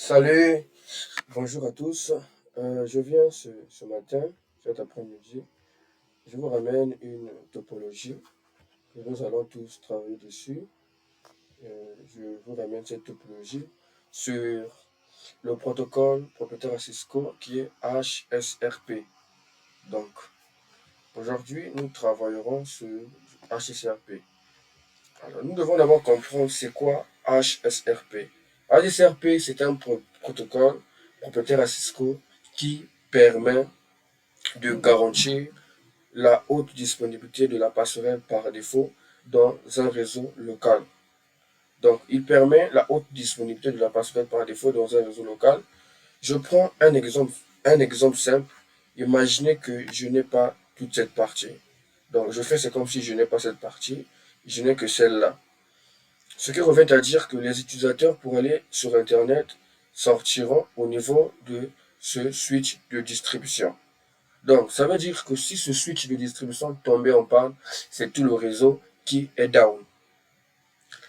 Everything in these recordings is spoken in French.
Salut, bonjour à tous. Je viens ce matin, cet après-midi, je vous ramène une topologie que nous allons tous travailler dessus. Je vous ramène cette topologie sur le protocole propriétaire à Cisco qui est HSRP. Donc, aujourd'hui, nous travaillerons sur HSRP. Alors, nous devons d'abord comprendre c'est quoi HSRP. HSRP, c'est un protocole propriétaire à Cisco qui permet de garantir la haute disponibilité de la passerelle par défaut dans un réseau local. Donc, il permet la haute disponibilité de la passerelle par défaut dans un réseau local. Je prends un exemple simple. Imaginez que je n'ai pas toute cette partie. Donc, je fais c'est comme si je n'ai pas cette partie. Je n'ai que celle-là. Ce qui revient à dire que les utilisateurs, pour aller sur Internet, sortiront au niveau de ce switch de distribution. Donc, ça veut dire que si ce switch de distribution tombait en panne, c'est tout le réseau qui est down.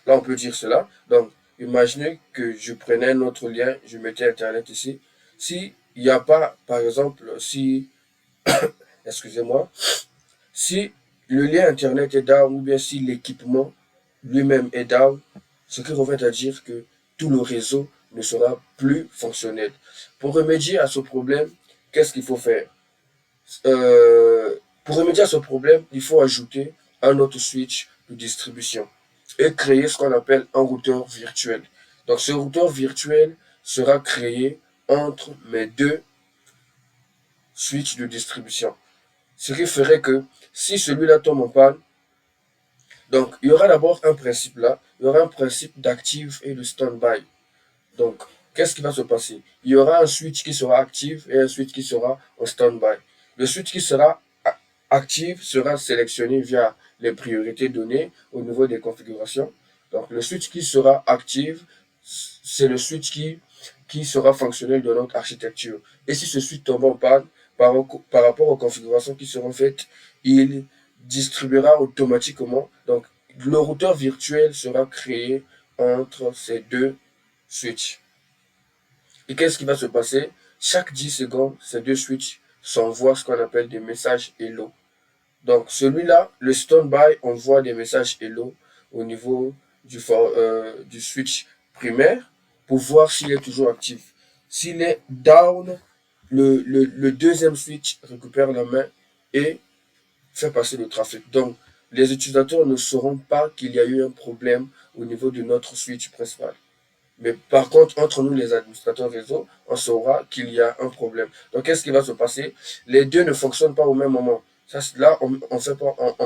Là, on peut dire cela. Donc, imaginez que je prenais un autre lien, je mettais Internet ici. Si il n'y a pas, par exemple, excusez-moi, si le lien Internet est down ou bien si l'équipement lui-même est down, ce qui revient à dire que tout le réseau ne sera plus fonctionnel. Pour remédier à ce problème, qu'est-ce qu'il faut faire? Pour remédier à ce problème, il faut ajouter un autre switch de distribution et créer ce qu'on appelle un routeur virtuel. Donc ce routeur virtuel sera créé entre mes deux switches de distribution. Ce qui ferait que si celui-là tombe en panne, donc il y aura d'abord un principe là, il y aura un principe d'active et de stand-by. Donc, qu'est-ce qui va se passer? Il y aura un switch qui sera actif et un switch qui sera en stand-by. Le switch qui sera actif sera sélectionné via les priorités données au niveau des configurations. Donc, le switch qui sera actif, c'est le switch qui sera fonctionnel dans notre architecture. Et si ce switch tombe en panne, par rapport aux configurations qui seront faites, il distribuera automatiquement. Donc, le routeur virtuel sera créé entre ces deux switch. Et qu'est-ce qui va se passer? Chaque 10 secondes, ces deux switches s'envoient ce qu'on appelle des messages hello. Donc celui-là, le standby envoie des messages hello au niveau du switch primaire pour voir s'il est toujours actif. S'il est down, le deuxième switch récupère la main et fait passer le trafic. Donc les utilisateurs ne sauront pas qu'il y a eu un problème au niveau de notre switch principal. Mais par contre, entre nous, les administrateurs réseau, on saura qu'il y a un problème. Donc, qu'est-ce qui va se passer? Les deux ne fonctionnent pas au même moment. Ça, là, on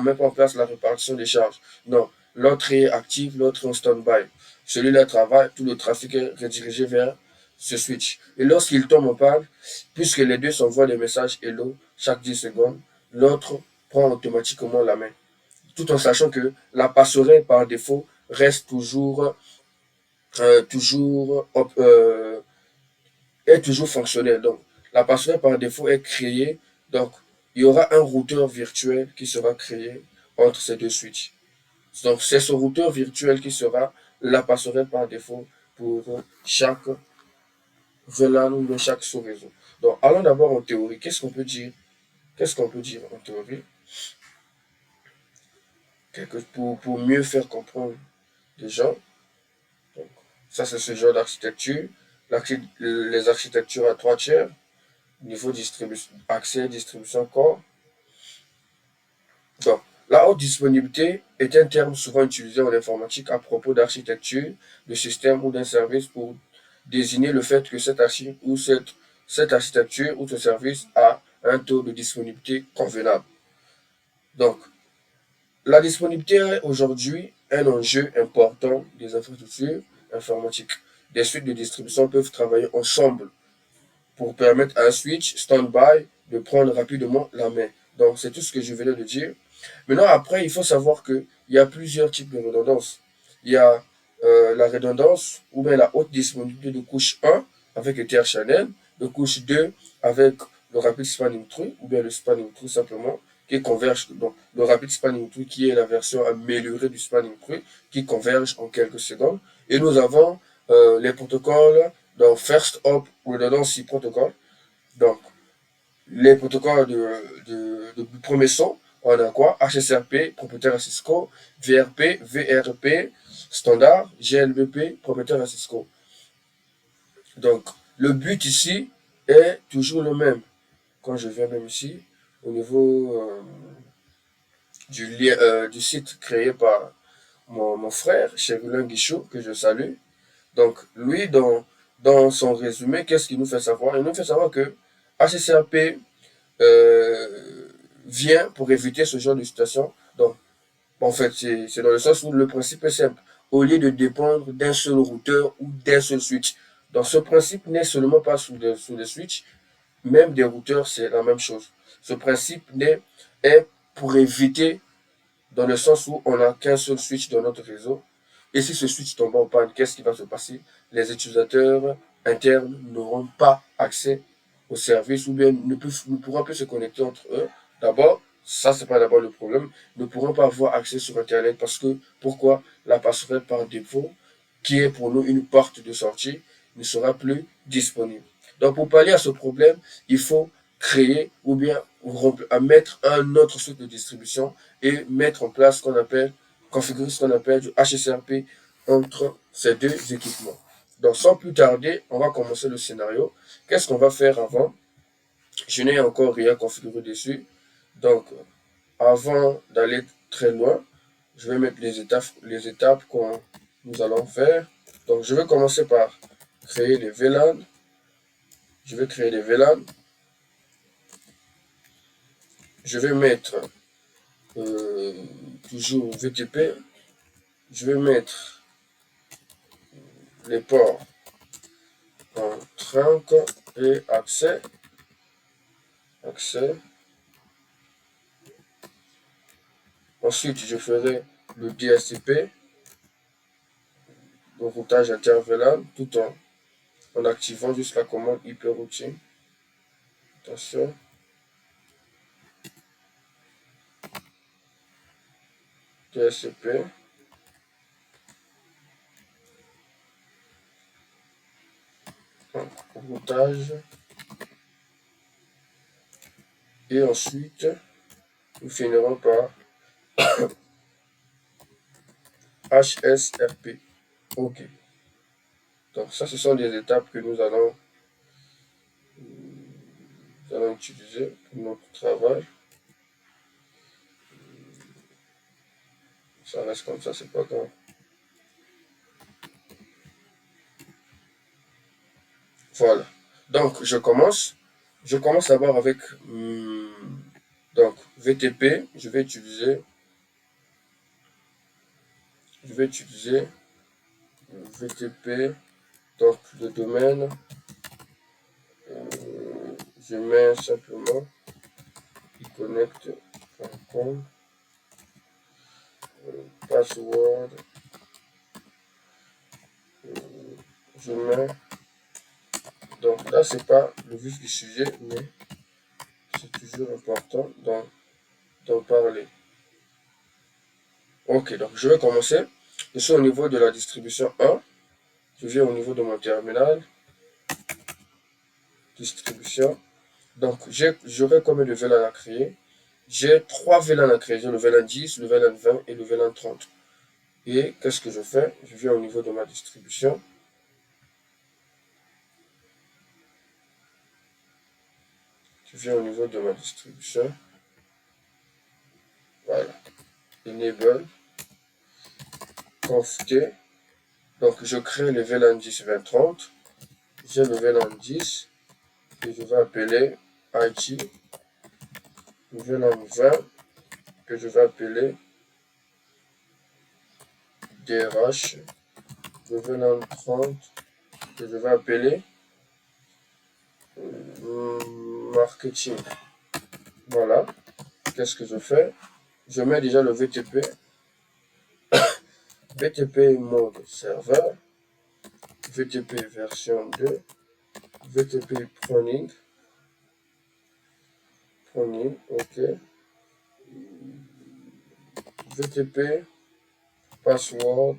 met pas en place la répartition des charges. Non, l'autre est actif, l'autre est en stand-by. Celui-là travaille, tout le trafic est redirigé vers ce switch. Et lorsqu'il tombe en panne, puisque les deux s'envoient des messages hello chaque 10 secondes, l'autre prend automatiquement la main. Tout en sachant que la passerelle, par défaut, reste toujours est toujours fonctionnel. Donc, la passerelle par défaut est créée. Donc, il y aura un routeur virtuel qui sera créé entre ces deux switches. Donc, c'est ce routeur virtuel qui sera la passerelle par défaut pour chaque VLAN ou de chaque sous-réseau. Donc, allons d'abord en théorie. Qu'est-ce qu'on peut dire? Qu'est-ce qu'on peut dire en théorie? Pour mieux faire comprendre les gens. Donc, ça, c'est ce genre d'architecture. Les architectures à 3 tiers, niveau distribution, accès, distribution, corps. Donc, la haute disponibilité est un terme souvent utilisé en informatique à propos d'architecture, de système ou d'un service pour désigner le fait que cette architecture ou ce service a un taux de disponibilité convenable. Donc, la disponibilité est aujourd'hui un enjeu important des infrastructures informatiques. Des suites de distribution peuvent travailler ensemble pour permettre à un switch stand-by de prendre rapidement la main. Donc, c'est tout ce que je venais de dire. Maintenant, après, il faut savoir qu'il y a plusieurs types de redondance. Il y a la redondance ou bien la haute disponibilité de couche 1 avec Ether Channel, de couche 2 avec le Rapid Spanning Tree ou bien le Spanning Tree simplement, qui converge. Donc, le Rapid Spanning Tree qui est la version améliorée du Spanning Tree qui converge en quelques secondes. Et nous avons les protocoles Donc, First Hop Redundancy Protocol. Donc, les protocoles de premier saut, on a quoi? HSRP, propriétaire à Cisco, VRP, standard, GLBP, propriétaire à Cisco. Donc, le but ici est toujours le même. Quand je viens même ici, au niveau du site créé par mon frère, Chevelin Guichot, que je salue. Donc, lui, dans son résumé, qu'est-ce qu'il nous fait savoir? Il nous fait savoir que HCRP vient pour éviter ce genre de situation. Donc, en fait, c'est dans le sens où le principe est simple. Au lieu de dépendre d'un seul routeur ou d'un seul switch. Donc, ce principe n'est seulement pas sous des switches, même des routeurs, c'est la même chose. Ce principe est pour éviter dans le sens où on n'a qu'un seul switch dans notre réseau. Et si ce switch tombe en panne, qu'est-ce qui va se passer? Les utilisateurs internes n'auront pas accès au service ou bien ne pourront plus se connecter entre eux. D'abord, ça, c'est pas d'abord le problème. Ne pourront pas avoir accès sur Internet parce que, pourquoi? La passerelle par défaut, qui est pour nous une porte de sortie, ne sera plus disponible. Donc, pour pallier à ce problème, il faut créer ou bien mettre un autre switch de distribution et mettre en place ce qu'on appelle, configurer ce qu'on appelle du HSRP entre ces deux équipements. Donc, sans plus tarder, on va commencer le scénario. Qu'est-ce qu'on va faire avant? Je n'ai encore rien configuré dessus. Donc, avant d'aller très loin, je vais mettre les étapes que nous allons faire. Donc, je vais commencer par créer les VLAN. Je vais créer les VLAN. Je vais mettre toujours VTP. Je vais mettre les ports en trunk et accès. Ensuite, je ferai le DSCP, le routage inter-VLAN, tout en activant juste la commande hyperrouting. Attention. DSCP. Routage. Et ensuite, nous finirons par HSRP. OK. Donc ça, ce sont des étapes que nous allons utiliser pour notre travail. Ça reste comme ça, c'est pas grave. Voilà. Donc, je commence. Je commence d'abord avec donc VTP. Je vais utiliser VTP. Donc, le domaine. Je mets simplement iconnect.com. Password. Je mets. Donc là, c'est pas le vif du sujet, mais c'est toujours important d'en parler. Ok, donc je vais commencer. Je suis au niveau de la distribution 1. Je viens au niveau de mon terminal. Distribution. Donc j'aurai combien de VLAN à créer? J'ai 3 VLAN à créer. J'ai le VLAN 10, le VLAN 20 et le VLAN 30. Et qu'est-ce que je fais? Je viens au niveau de ma distribution. Voilà. Enable. Conft. Donc je crée le VLAN 10, 20, 30. J'ai le VLAN 10 que je vais appeler IT. Le VLAN 20 que je vais appeler DRH. Le VLAN 30 que je vais appeler marketing. Voilà. Qu'est-ce que je fais? Je mets déjà le VTP. VTP mode serveur. VTP version 2. VTP pruning. OK. VTP password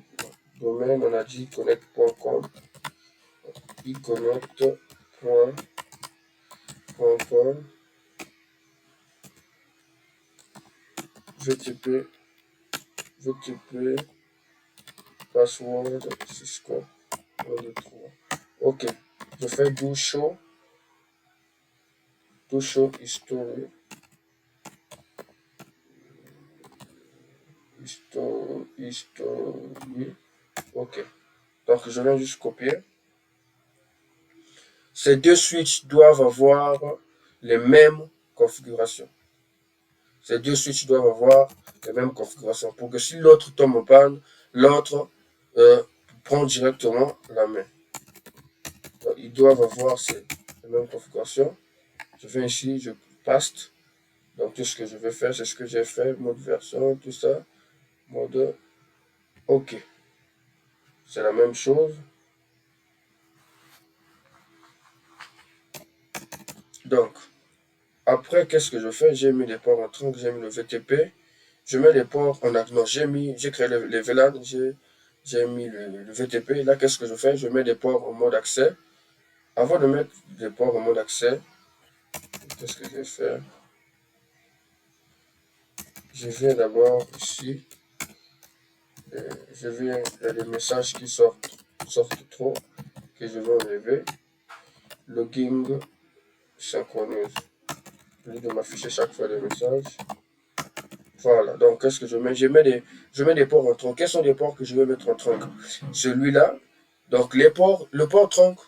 domaine, on a dit connect.com. iconote.com VTP password Cisco 1, 2, 3. Ok, je fais do show history, ok. Donc je viens juste copier. Ces deux switches doivent avoir les mêmes configurations. Ces deux switches doivent avoir les mêmes configurations pour que si l'autre tombe en panne, l'autre prend directement la main. Donc, ils doivent avoir les mêmes configurations. Je viens ici, je paste. Donc tout ce que je vais faire, c'est ce que j'ai fait, mode version, tout ça, mode OK. C'est la même chose. Donc, après, qu'est-ce que je fais? J'ai mis les ports en trunk, j'ai mis le VTP. Je mets les ports en non, j'ai créé les VLAN, j'ai mis le VTP. Là, qu'est-ce que je fais? Je mets les ports en mode accès. Avant de mettre les ports en mode accès, qu'est-ce que je vais faire? Je viens d'abord ici. Il y a des messages qui sortent trop, que je vais enlever. Logging synchronise. Au lieu de m'afficher chaque fois des messages. Voilà, donc qu'est-ce que je mets? Je mets des ports en trunk. Quels sont les ports que je vais mettre en trunk? Celui-là. Donc le port trunk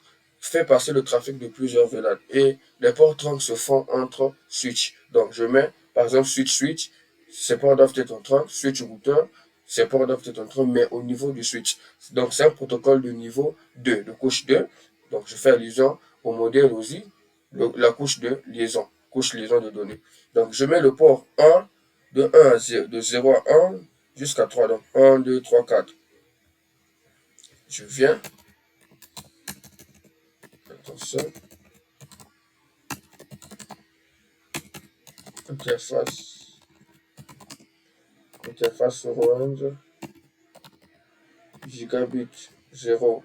fait passer le trafic de plusieurs VLAN. Et les ports trunk se font entre switch. Donc je mets, par exemple, switch, ces ports doivent être en trunk, switch routeur, ces ports doivent être en trunk, mais au niveau du switch. Donc c'est un protocole de niveau 2, de couche 2. Donc je fais allusion au modèle aussi, la couche de liaison, de données. Donc je mets le port 1 de 0 à 1 jusqu'à 3. Donc 1, 2, 3, 4. Je viens. Attention. Interface orange. Gigabit 0,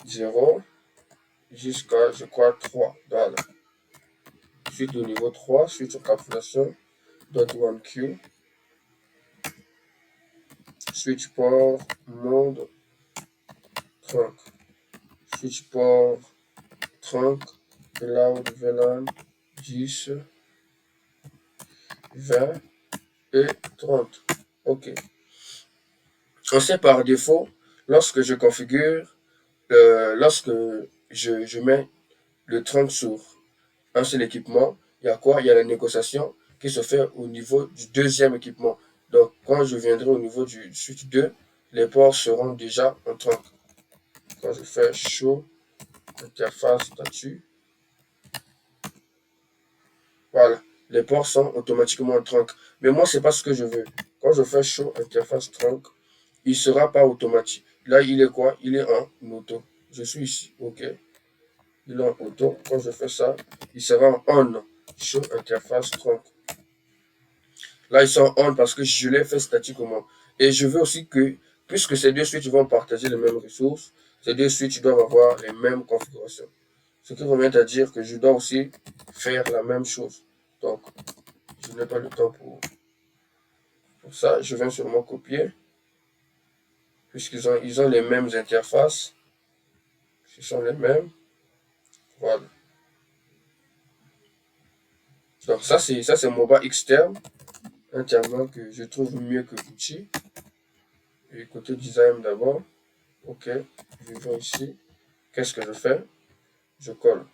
0 jusqu'à, je crois, 3. Voilà. Suite au niveau 3, suite encapsulation. .1Q. Switch port mode trunk. Switch port trunk. Cloud VLAN 10, 20 et 30. OK. On sait par défaut, lorsque je configure, lorsque je mets le trunk sur un seul équipement, il y a quoi? Il y a la négociation qui se fait au niveau du deuxième équipement. Donc, quand je viendrai au niveau du switch 2, les ports seront déjà en trunk. Quand je fais show, interface, statut, voilà, les ports sont automatiquement en trunk. Mais moi, c'est pas ce que je veux. Quand je fais show, interface, trunk, il ne sera pas automatique. Là, il est quoi? Il est en auto. Je suis ici, OK. Il est en auto. Quand je fais ça, il sera en on. Show interface trunk. Là, ils sont on parce que je l'ai fait statiquement. Et je veux aussi que, puisque ces deux switches vont partager les mêmes ressources, ces deux switches doivent avoir les mêmes configurations. Ce qui revient à dire que je dois aussi faire la même chose. Donc, je n'ai pas le temps pour ça. Je viens seulement copier. Puisqu'ils ont les mêmes interfaces. Ce sont les mêmes. Voilà. Donc ça c'est MOBA externe, internement que je trouve mieux que l'outil. Et côté design d'abord. OK. Je viens ici. Qu'est-ce que je fais? Je colle.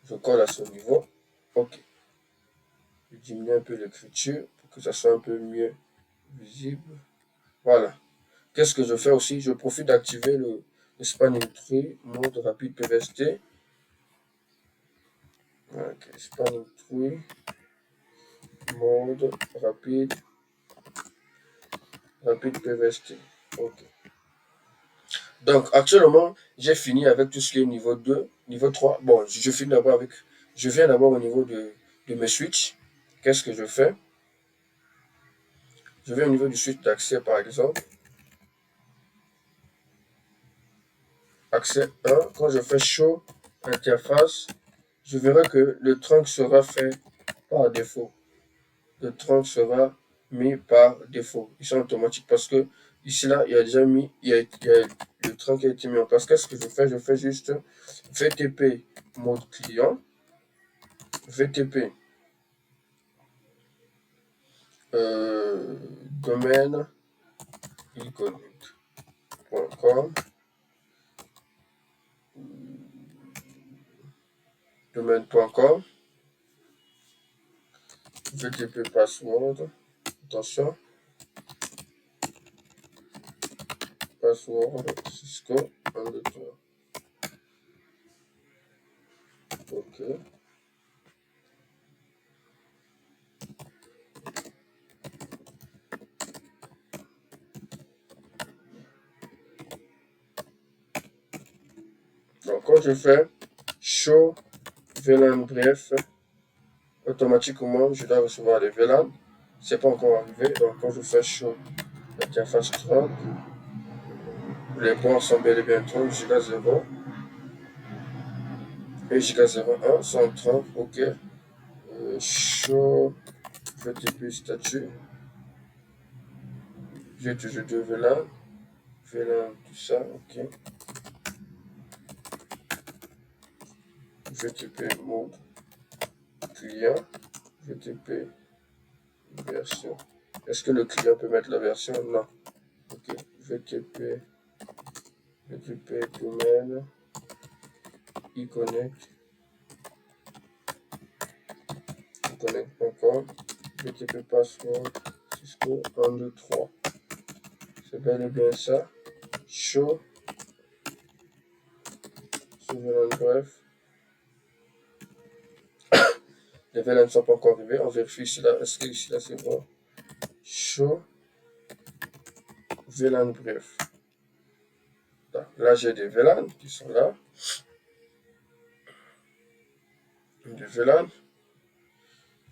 Je colle à ce niveau. OK. Je diminue un peu l'écriture pour que ça soit un peu mieux visible. Voilà. Qu'est-ce que je fais aussi? Je profite d'activer le spanning tree, mode rapide PVST. OK. Spanning tree, mode rapide PVST. OK. Donc actuellement, j'ai fini avec tout ce qui est niveau 2, niveau 3. Bon, je viens d'abord au niveau de mes switches. Qu'est-ce que je fais? Je vais au niveau du switch d'accès par exemple. accès 1. Quand je fais show interface, je verrai que le trunk sera fait par défaut. Le trunk sera mis par défaut. Ils sont automatiques parce que ici là, il y a déjà mis, le trunk a été mis en place. Qu'est-ce que je fais? Je fais juste VTP mode client, VTP domaine iconic.com, domaine.com, VTP password, attention, password Cisco 1, 2, 3. Ok. Donc quand je fais show VLAN bref, automatiquement je dois recevoir les VLAN. C'est pas encore arrivé. Donc quand je fais show interface trunk, les points sont bel et bien 30 giga 0 et giga 01 sont 30. Ok. Show VTP statut. J'ai toujours deux VLAN. VLAN tout ça. Ok. VTP mode client. VTP version. Est-ce que le client peut mettre la version? Non. Ok. VTP domaine iconnect.com, VTP password Cisco 1, 2, 3. C'est bel et bien ça. Show, VLAN bref. Les VLAN ne sont pas encore arrivés. On vérifie ici là. Est-ce que ici là c'est bon? Show, VLAN bref. Là j'ai des VLAN qui sont là. Des VLAN.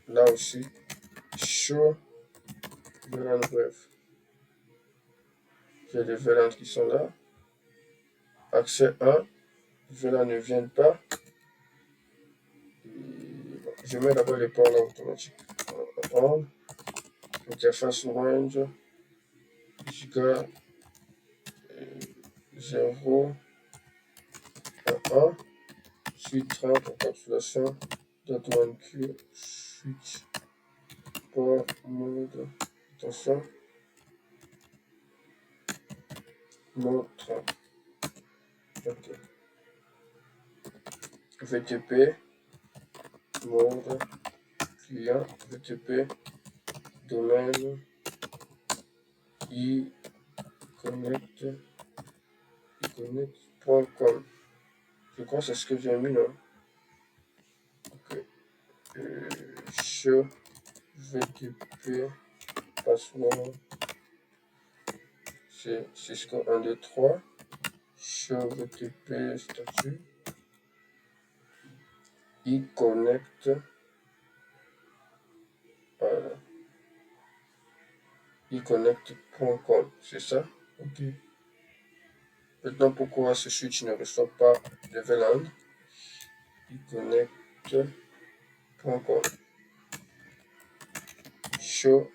Là aussi. Show, VLAN bref. J'ai des VLAN qui sont là. Accès 1. VLAN ne viennent pas. Je mets d'abord les ports là automatiques. On. Interface range. Giga 0. 1. Suite 30. Encapsulation. .1Q. Switch. Port mode. Attention. Mode 30. Ok. VTP. Mode. Client. VTP. Domaine. iconnect.com. Je crois que c'est ce que j'ai mis là. Ok. Show VTP password. C'est Cisco 1, 2, 3. Show VTP statut. Iconnect. Voilà. Iconnect.com. C'est ça? Ok. Maintenant, pourquoi ce switch ne reçoit pas de VLAN? Iconnect.com. Show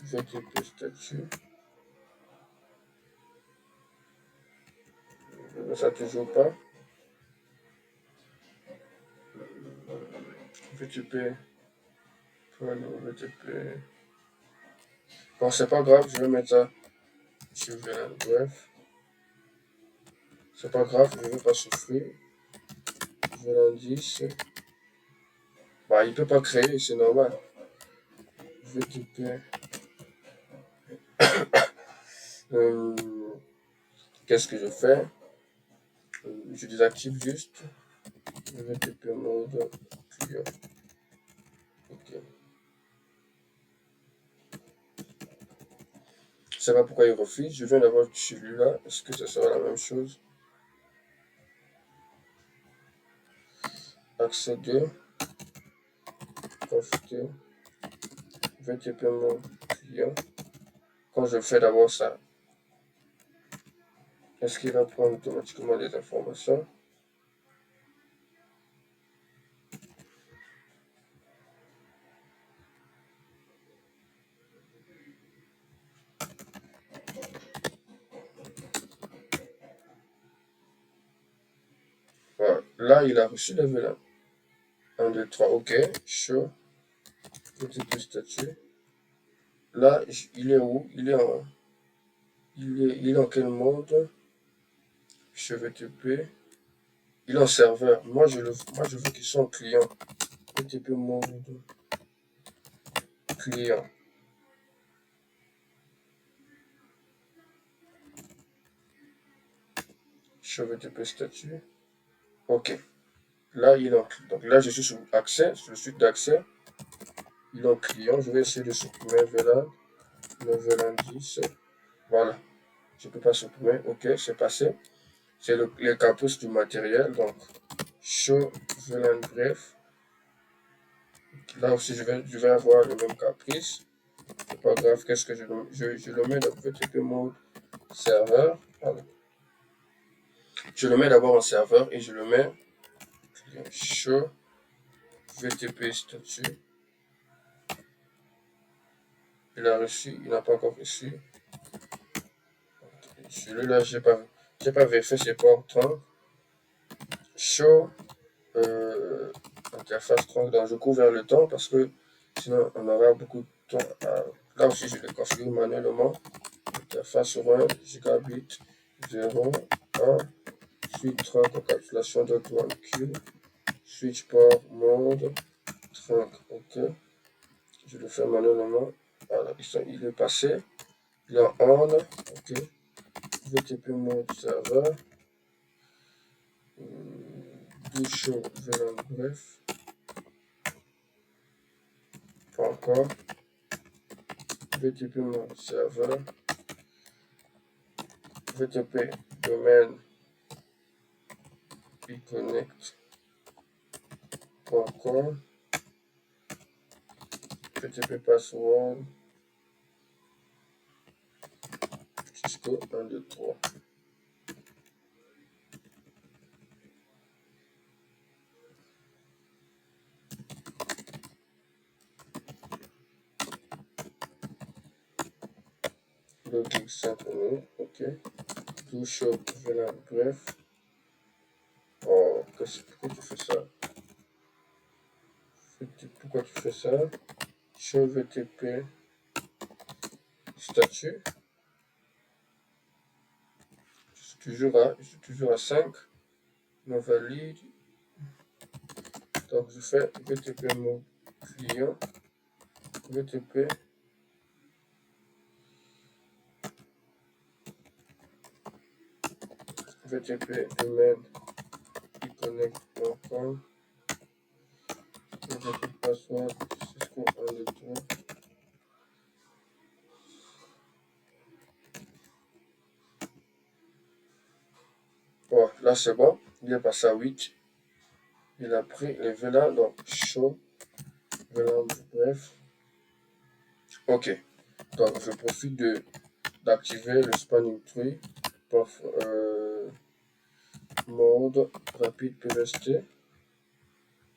VTP statut. Ça toujours pas. VTP. VTP. Bon, c'est pas grave, je vais mettre ça sur VLAN. Bref. C'est pas grave, je ne vais pas souffrir. VLAN 10. Bah, il peut pas créer, c'est normal. VTP. Qu'est-ce que je fais? Je désactive juste. VTP mode client. Ok. Je sais pas pourquoi il refuse. Je viens d'avoir celui-là. Est-ce que ce sera la même chose? Accès 2. Profiter. VTP mode client. Quand je fais d'abord ça, Est-ce qu'il va prendre automatiquement des informations? Voilà. Là, il a reçu le VLAN. 1, 2, 3, ok. Show. FTP statut. Là, il est où? Il est en quel mode? Je VTP. Il est en serveur. Moi, je veux qu'il soit en client. VTP mode client. Show VTP statut. Ok. Là, il est en client. Donc là, je suis sur accès, sur le site d'accès. Il est en client. Je vais essayer de supprimer VLAN 10. Voilà. Je peux pas supprimer. Ok, c'est passé. C'est le campus du matériel. Donc, show VLAN bref. Là aussi, je vais avoir le même caprice. C'est pas grave. Qu'est-ce que je le mets dans VTP mode serveur. Voilà. Je le mets d'abord en serveur et je le mets show VTP statut. Il a reçu, il n'a pas encore reçu. Celui-là, j'ai pas vérifié ses ports 30. Show interface 30. Donc je couvre le temps parce que sinon on aura beaucoup de temps. Là aussi, je le configure manuellement. Interface sur 1 gigabit 0 1 suite 30 encapsulation .1 Q switch port mode 30. Ok, je le fais manuellement. Voilà, il est passé. Il est en on. Ok, VTP mode serveur. Do show VLAN bref. Pas encore. VTP mode serveur. VTP domaine econnect.com. VTP password. Cisco 1, 2, 3. Login synchronie. Ok. Do show VLAN bref. Oh, pourquoi tu fais ça? Pourquoi tu fais ça? Show VTP statut. Je suis toujours à 5. Non valide. Donc je fais VTP mon client. VTP domaine econnect.com. VTP password Cisco 1, 2, 3. Bon, là c'est bon. Il est passé à 8. Il a pris les VLAN, donc show VLAN bref. Ok. Donc je profite d'activer le spanning tree pour mode rapide PVST.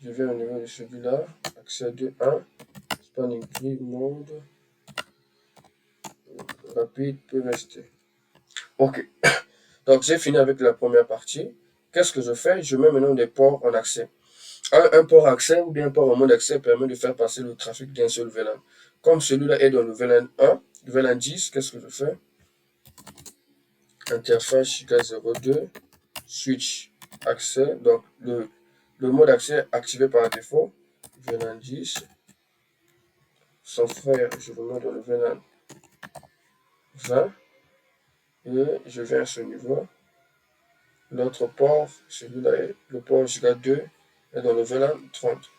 Je vais au niveau de celui-là. Accès 2.1. Spanning tree mode rapide PVST. Ok. Donc j'ai fini avec la première partie. Qu'est-ce que je fais? Je mets maintenant des ports en accès. Un port accès ou bien un port en mode accès permet de faire passer le trafic d'un seul VLAN. Comme celui-là est dans le VLAN 1, le VLAN 10, qu'est-ce que je fais? Interface Chica 02, switch accès. Donc le mode accès activé par défaut, VLAN 10. Son frère, je le mets dans le VLAN 20 et je viens à ce niveau. L'autre port, celui-là est le port Giga 2 est dans le VLAN 30.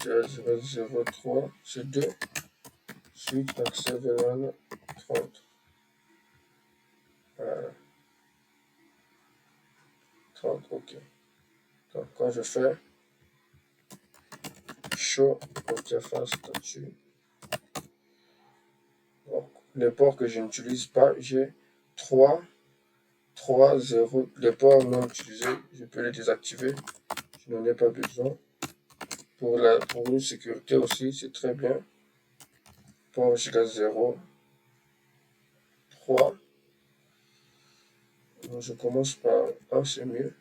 003, c'est 2. Suite accès VLAN 30. Voilà. 30, ok. Donc quand je fais show interface statut, donc les ports que je n'utilise pas, j'ai 3, 3, 0. Les ports non utilisés, je peux les désactiver. Je n'en ai pas besoin. Pour une sécurité aussi, c'est très bien. Port giga 0, 3. Je commence par 1, c'est mieux.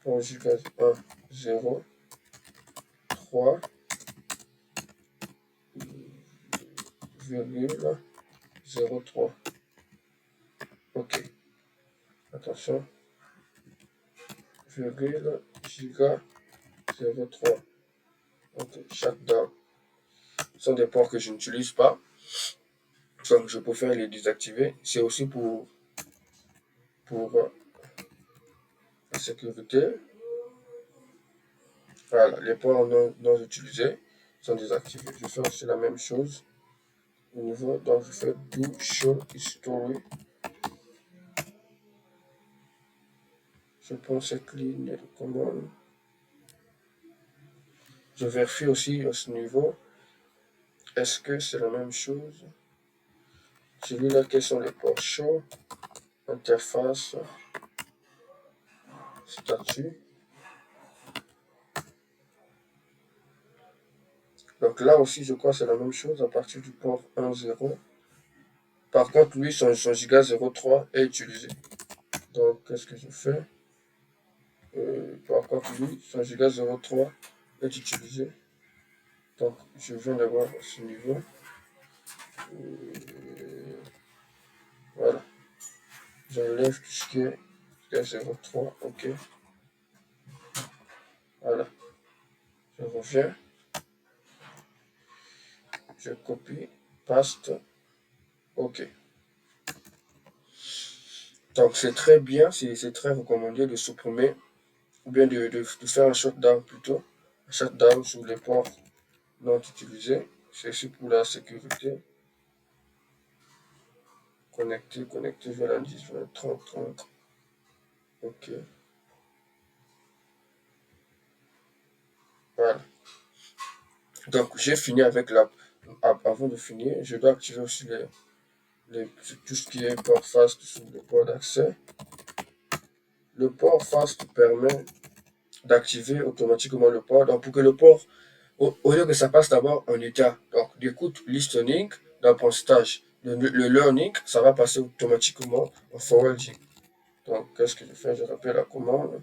Port giga 1, 0, 3, virgule 0,3. Ok. Attention. Virgule giga 0,3. Ok. Shutdown. Ce sont des ports que je n'utilise pas. Donc je préfère les désactiver. C'est aussi pour la sécurité. Voilà. Les ports non utilisés sont désactivés. Je fais aussi la même chose au niveau. Donc je fais do show history. Je prends cette ligne de commande. Je vérifie aussi à ce niveau. Est-ce que c'est la même chose? Celui-là, quels sont les ports chauds? Interface, statut. Donc là aussi, je crois que c'est la même chose à partir du port 1.0. Par contre, lui, son giga 0.3 est utilisé. Donc, qu'est-ce que je fais? Par contre, lui, son giga 0.3 est utilisé. Donc, je viens d'avoir ce niveau. Voilà. J'enlève tout ce qui est giga 0.3. OK. Voilà. Je reviens. Je copie, paste. OK. Donc, c'est très bien, c'est très recommandé de supprimer ou bien de faire un shutdown plutôt. Un shutdown sur les ports non utilisés. C'est aussi pour la sécurité. Connecter vers l'indice 20, 30, 30. OK. Voilà. Donc, j'ai fini avec la. Avant de finir, je dois activer aussi tout ce qui est port fast sur le port d'accès. Le port fast permet d'activer automatiquement le port. Donc, pour que le port, au lieu que ça passe d'abord en état, donc d'écoute listening d'apprentissage, le learning, ça va passer automatiquement en forwarding. Donc, qu'est-ce que je fais? Je rappelle la commande.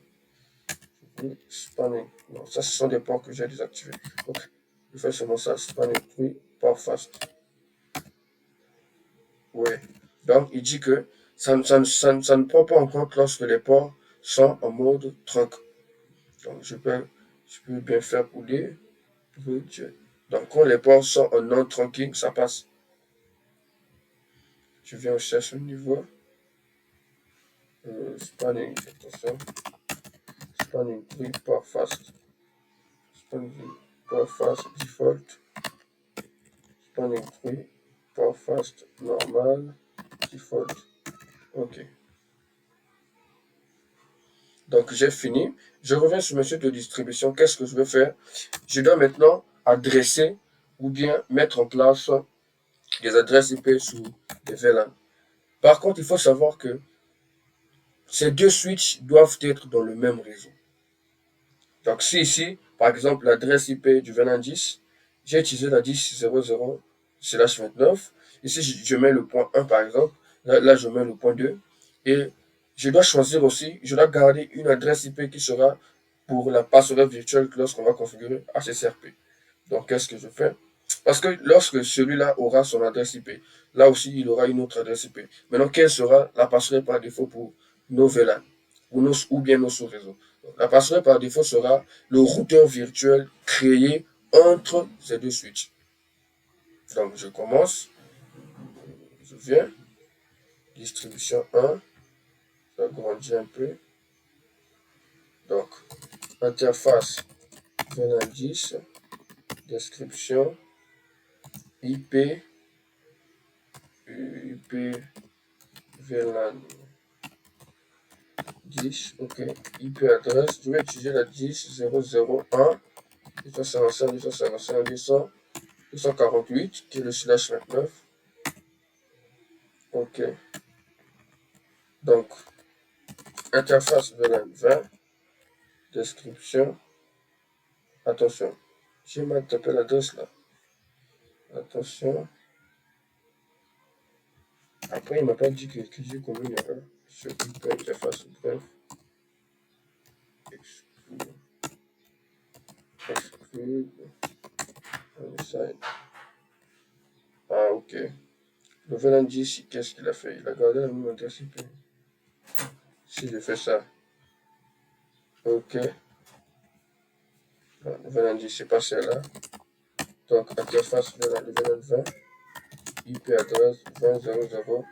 Spanning. Non, ça, ce sont des ports que j'ai désactivés. Donc, je fais seulement ça. Spanning 3, port fast. Oui. Donc, il dit que ça ne prend pas en compte lorsque les ports sont en mode trunk. Donc, je peux bien faire pour lire. Donc, quand les ports sont en non-trunking, ça passe. Je viens aussi à ce niveau. Spanning, attention. Spanning 3, port fast. Spanning 3, port fast, default. Spanning 3, port fast, normal, default. OK. Donc, j'ai fini. Je reviens sur monsieur de distribution. Qu'est-ce que je vais faire? Je dois maintenant adresser ou bien mettre en place des adresses IP sur des VLAN. Par contre, il faut savoir que ces deux switches doivent être dans le même réseau. Donc, si ici, par exemple, l'adresse IP du VLAN 10, j'ai utilisé la 10.0.0/29. Ici, je mets le point 1, par exemple. Là, je mets le point 2. Et je dois choisir aussi, je dois garder une adresse IP qui sera pour la passerelle virtuelle lorsqu'on va configurer HSRP. Donc, qu'est-ce que je fais? Parce que lorsque celui-là aura son adresse IP, là aussi, il aura une autre adresse IP. Maintenant, quelle sera la passerelle par défaut pour nos VLAN ou bien nos sous-réseaux? La passerelle par défaut sera le routeur virtuel créé entre ces deux switches. Donc, je commence, je viens, distribution 1, j'agrandis un peu. Donc, interface VLAN 10, description, IP, VLAN 10, ok, IP adresse, je vais utiliser la 10.0.0.1, 255, 248, qui est le slash 29. OK. Donc, interface VLAN 20, description. Attention, j'ai mal tapé l'adresse là. Attention. Après, il m'a pas dit que j'ai commis une erreur sur IP interface. Bref, exclude. Ah, ok. Le VLAN 10, qu'est-ce qu'il a fait? Il a gardé la même adresse IP. Si je fais ça, ok. Le VLAN 10, c'est pas celle-là. Donc, interface VLAN, le VLAN 20, IP adresse 20.0.0,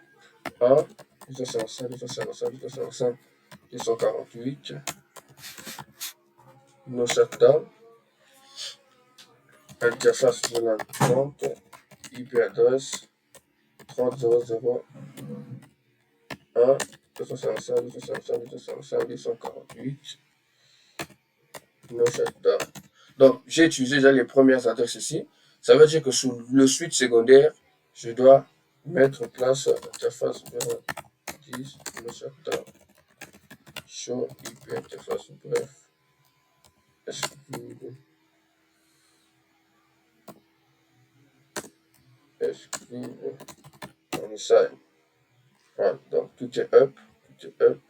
1, 255, 255, 255, 248, no shutdown, interface VLAN 30, IP adresse 30.0.0, 1, 255, 255, 255, 248, no shutdown. Donc, j'ai utilisé déjà les premières adresses ici. Ça veut dire que sous le switch secondaire, je dois mettre en place interface VLAN 10, no shutdown, show IP interface, bref, exclude, on essaye. Voilà, donc tout est up, tout est up.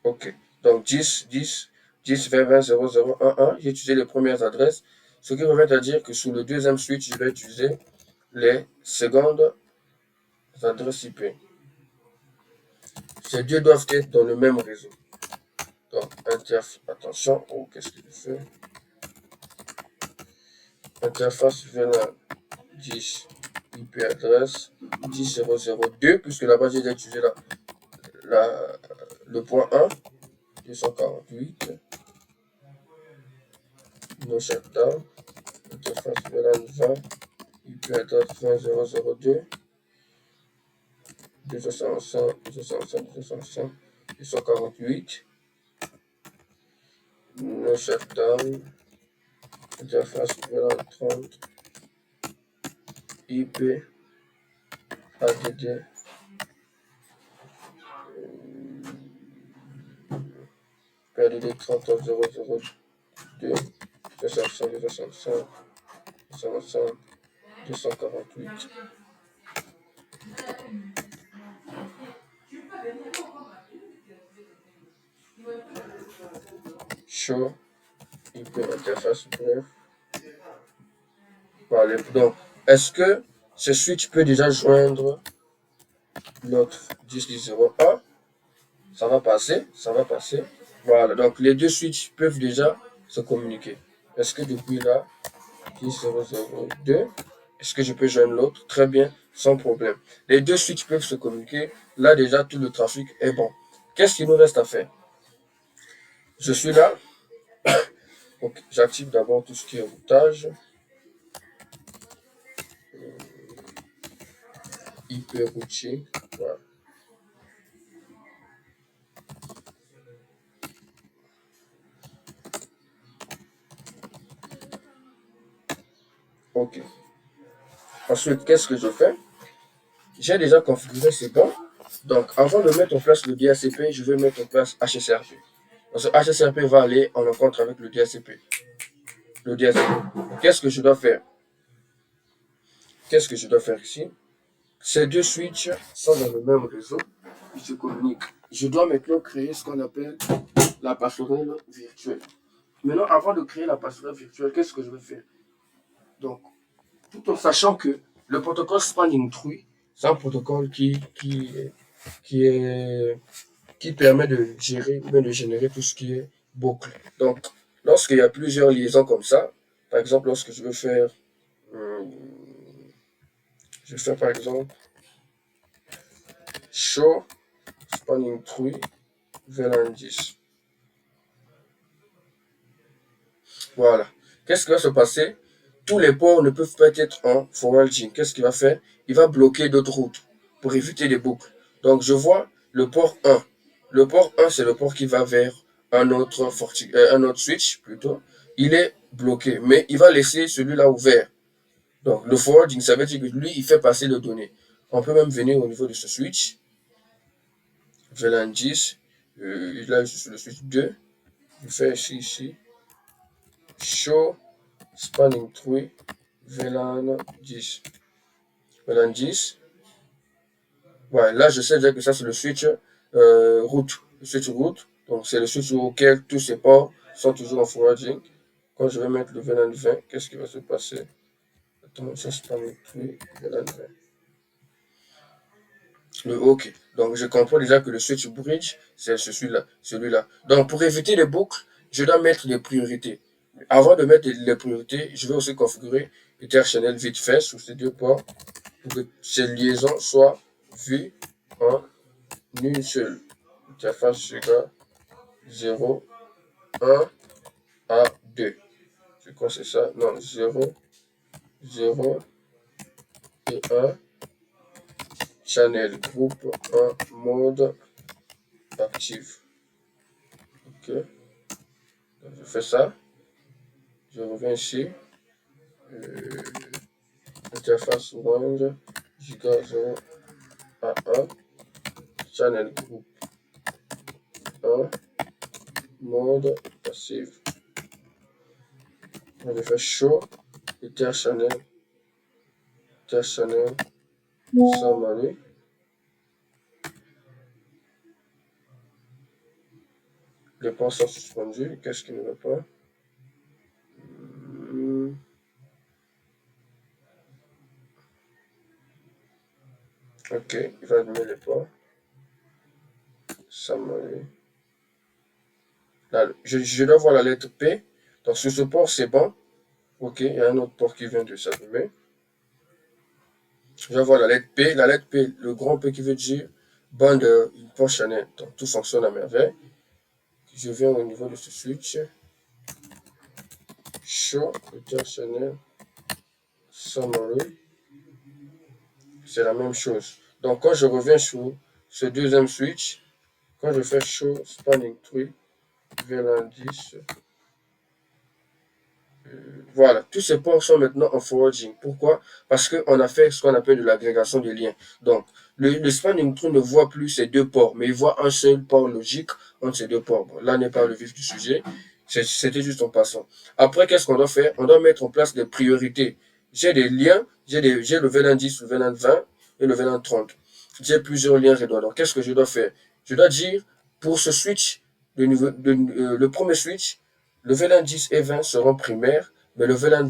Ok, donc 10, 10, 10, 20, 20, 0, 0, 1, 1, j'ai utilisé les premières adresses, ce qui revient à dire que sous le deuxième switch, je vais utiliser les secondes adresses IP. Ces deux doivent être dans le même réseau. Donc, attention, oh, qu'est-ce qu'il fait? Interface VLAN 10, IP adresse 10.0.0.2, puisque là-bas j'ai déjà utilisé le point 1, 248, no shutdown, interface VLAN 20, IP adresse 20.0.0.2, 265, 265, 265, 248, no shutdown, interface VLAN 30, IP ADD, PADD 30.0.0.2, 265, 265, 265, 248. Show IP interface, bref. Voilà. Donc, est-ce que ce switch peut déjà joindre notre 10.10.0.1? Ça va passer, ça va passer. Voilà, donc les deux switches peuvent déjà se communiquer. Est-ce que depuis là, 10.0.0.2, est-ce que je peux joindre l'autre? Très bien, sans problème. Les deux switches peuvent se communiquer. Là, déjà, tout le trafic est bon. Qu'est-ce qu'il nous reste à faire? Je suis là. Donc, j'active d'abord tout ce qui est routage. IP routing. Voilà. Ok. Ensuite, qu'est-ce que je fais? J'ai déjà configuré, c'est bon. Donc, avant de mettre en place le DHCP, je vais mettre en place HSRP. Donc, ce HSRP va aller en rencontre avec le DHCP. Le DHCP. Qu'est-ce que je dois faire? Qu'est-ce que je dois faire ici? Ces deux switches sont dans le même réseau. Ils se communiquent. Je dois maintenant créer ce qu'on appelle la passerelle virtuelle. Maintenant, avant de créer la passerelle virtuelle, qu'est-ce que je vais faire? Donc, tout en sachant que le protocole Spanning Tree, c'est un protocole qui permet de gérer ou bien de générer tout ce qui est boucle. Donc, lorsqu'il y a plusieurs liaisons comme ça, par exemple, lorsque je vais faire par exemple show spanning tree VLAN 10. Voilà. Qu'est-ce qui va se passer? Tous les ports ne peuvent pas être en forwarding. Qu'est-ce qu'il va faire? Il va bloquer d'autres routes pour éviter les boucles. Donc, je vois le port 1. Le port 1, c'est le port qui va vers un autre switch plutôt. Il est bloqué, mais il va laisser celui-là ouvert. Donc, le forwarding, ça veut dire que lui, il fait passer les données. On peut même venir au niveau de ce switch, VLAN 10, là je suis sur le switch 2, je fais ici, show spanning tree, VLAN 10. VLAN 10, ouais, là je sais déjà que ça c'est le switch route, le switch route, donc c'est le switch auquel tous ces ports sont toujours en forwarding. Quand je vais mettre le VLAN 20, qu'est-ce qui va se passer? Attends, ça spanning tree, VLAN 20. Le OK. Donc, je comprends déjà que le switch bridge, c'est celui-là. Donc, pour éviter les boucles, je dois mettre les priorités. Avant de mettre les priorités, je vais aussi configurer Ether Channel vite fait sur ces deux ports pour que ces liaisons soient vues en une seule. Interface égale 0, 1 à 2. Je crois que c'est ça. Non, 0, 0 et 1. Channel groupe en mode actif. OK. Donc, je fais ça. Je reviens ici. Interface range giga 0 à 1. Channel group 1. Mode passif. Je fais show. Ether channel. Ether channel. Summary. Les ports sont suspendus. Qu'est-ce qui ne va pas? Ok, il va allumer les ports. Summary. Là, je dois voir la lettre P. Donc sur ce port, c'est bon. Ok, il y a un autre port qui vient de s'allumer. Je vais voir la lettre P. La lettre P, le grand P qui veut dire bande port channel. Donc tout fonctionne à merveille. Je viens au niveau de ce switch. Show Ether channel summary. C'est la même chose. Donc quand je reviens sur ce deuxième switch, quand je fais show spanning tree, VLAN 10, voilà, tous ces ports sont maintenant en forwarding. Pourquoi? Parce qu'on a fait ce qu'on appelle de l'agrégation des liens. Donc, le spanning tree ne voit plus ces deux ports, mais il voit un seul port logique entre ces deux ports. Bon, là n'est pas le vif du sujet, c'était juste en passant. Après, qu'est-ce qu'on doit faire? On doit mettre en place des priorités. J'ai des liens, j'ai le VLAN 10, le VLAN 20 et le VLAN 30. J'ai plusieurs liens redondants. Donc, qu'est-ce que je dois faire? Je dois dire, pour ce switch, le premier switch, le VLAN 10 et 20 seront primaires, mais le VLAN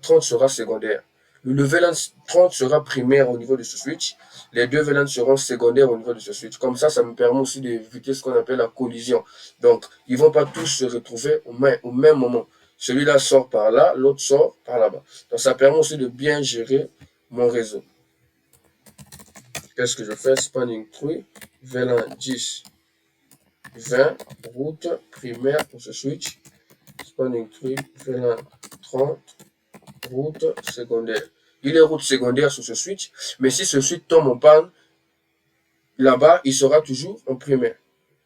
30 sera secondaire. Le VLAN 30 sera primaire au niveau de ce switch. Les deux VLAN seront secondaires au niveau de ce switch. Comme ça me permet aussi d'éviter ce qu'on appelle la collision. Donc, ils ne vont pas tous se retrouver au même moment. Celui-là sort par là, l'autre sort par là-bas. Donc, ça permet aussi de bien gérer mon réseau. Qu'est-ce que je fais? Spanning tree, VLAN 10, 20, route primaire pour ce switch. Spanning tree, VLAN 30, route secondaire. Il est route secondaire sur ce switch, mais si ce switch tombe en panne, là-bas, il sera toujours en primaire.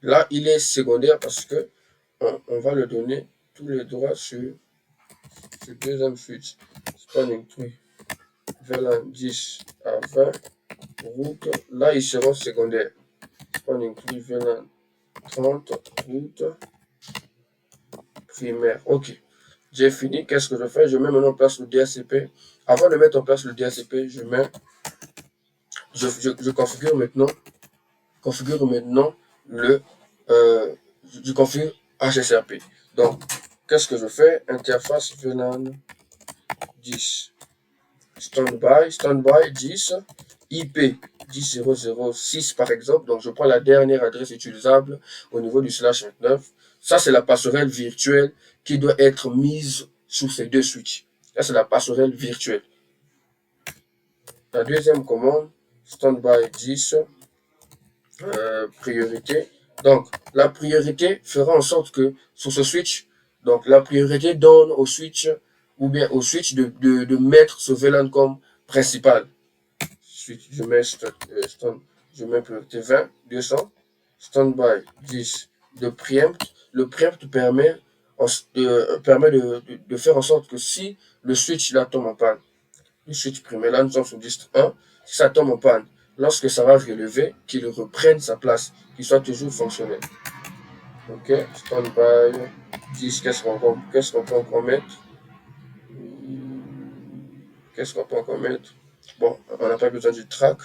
Là, il est secondaire parce que on va le donner tous les droits sur ce deuxième switch. Spanning tree, VLAN 10 à 20, route, là, ils seront secondaires. Spanning tree, VLAN 30, route primaire. Ok. J'ai fini. Qu'est-ce que je fais? Je mets maintenant en place le DHCP. Avant de mettre en place le DHCP, je configure maintenant le je configure HSRP. Donc, qu'est-ce que je fais? Interface VLAN 10. Standby 10. IP 10.0.0.6 par exemple. Donc, je prends la dernière adresse utilisable au niveau du /29. Ça, c'est la passerelle virtuelle qui doit être mise sur ces deux switches. Ça, c'est la passerelle virtuelle. La deuxième commande, standby 10, priorité. Donc, la priorité fera en sorte que sur ce switch, donc la priorité donne au switch ou bien au switch de mettre ce VLAN comme principal. Je mets priorité 20, 200, standby 10 de preempt. Le preempt permet de faire en sorte que si le switch là tombe en panne, le switch primaire, là nous sommes sur dist 1, si ça tombe en panne, lorsque ça va relever, qu'il reprenne sa place, qu'il soit toujours fonctionnel. Ok, standby 10, qu'est-ce qu'on peut encore mettre? Qu'est-ce qu'on peut encore mettre? Bon, on n'a pas besoin du track.